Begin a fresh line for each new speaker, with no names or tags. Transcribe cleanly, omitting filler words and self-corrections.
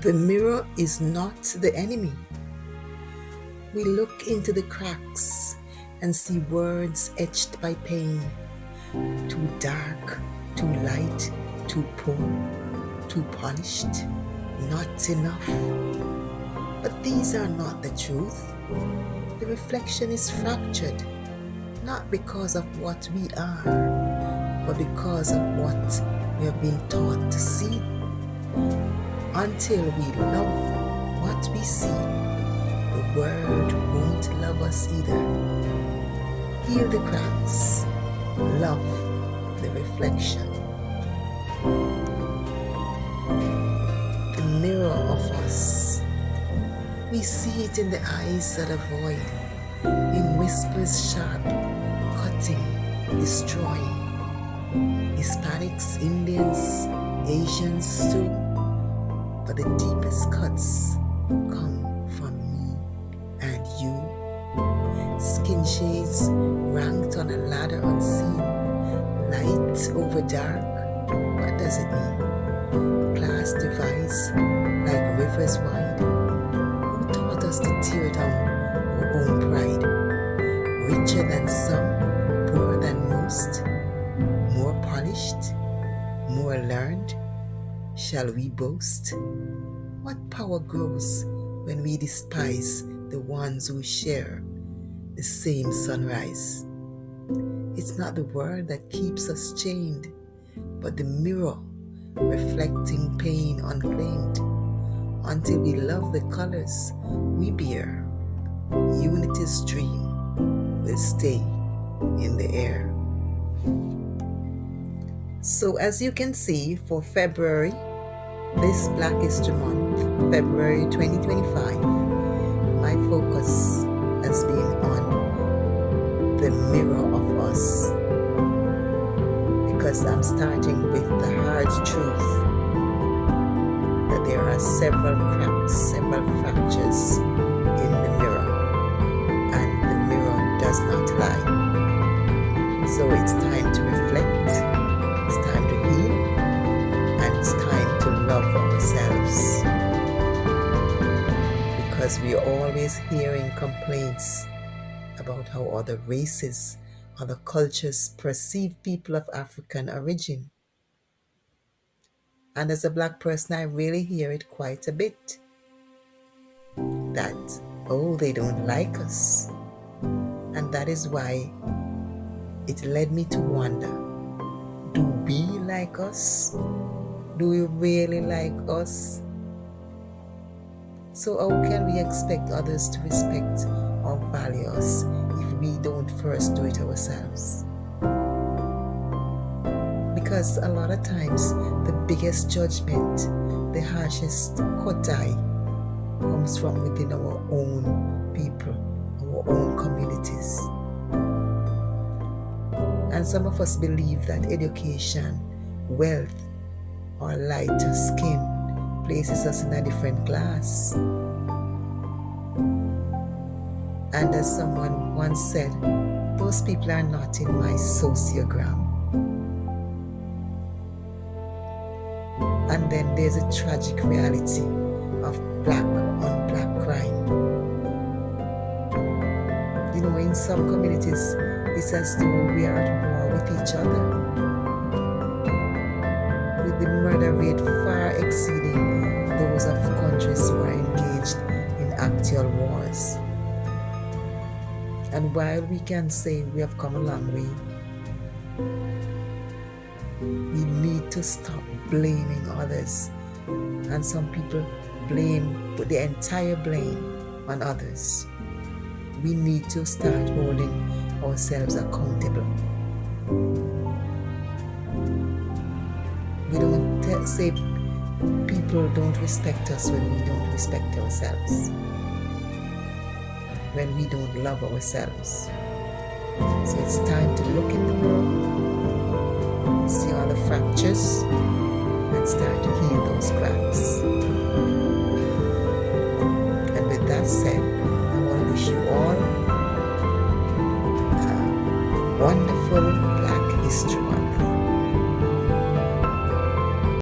The mirror is not the enemy. We look into the cracks and see words etched by pain, too dark, too light, too poor, too polished, not enough. But these are not the truth. The reflection is fractured, not because of what we are, but because of what we have been taught to see. Until we love what we see, the world won't love us either. Heal the cracks, love the reflection. The mirror of us. We see it in the eyes that avoid, in whispers sharp, cutting, destroying. Hispanics, Indians, Asians too. But the deepest cuts come from me and you. Skin shades ranked on a ladder unseen. Light over dark, what does it mean? Class divides like rivers wide. Who taught us to tear down our own pride? Richer than some, poorer than most, more polished, more learned. Shall we boast? What power grows when we despise the ones who share the same sunrise? It's not the world that keeps us chained, but the mirror reflecting pain unclaimed. Until we love the colors we bear, unity's dream will stay in the air. So as you can see, for February, this Black History Month, February 2025, my focus has been on the mirror of us, because I'm starting with the hard truth that there are several cracks, several fractures in the mirror, and the mirror does not lie. So it's time to reflect, it's time to heal, and it's time to love ourselves. Because we are always hearing complaints about how other races, other cultures perceive people of African origin. And as a Black person, I really hear it quite a bit. That, oh, they don't like us. And that is why it led me to wonder, do we like us? Do we really like us? So how can we expect others to respect or value us if we don't first do it ourselves? Because a lot of times the biggest judgment, the harshest kotai comes from within our own people, our own communities. And some of us believe that education, wealth, or lighter skin places us in a different class. And as someone once said, those people are not in my sociogram. And then there's a tragic reality of black on black crime. You know, in some communities, it's as though we are at war with each other, with the murder rate far exceeding those of countries who are engaged in actual wars. And while we can say we have come a long way, we need to stop blaming others. And some people put the entire blame on others. We need to start holding ourselves accountable. We don't say people don't respect us when we don't respect ourselves, when we don't love ourselves. So it's time to look in the mirror, see all the fractures,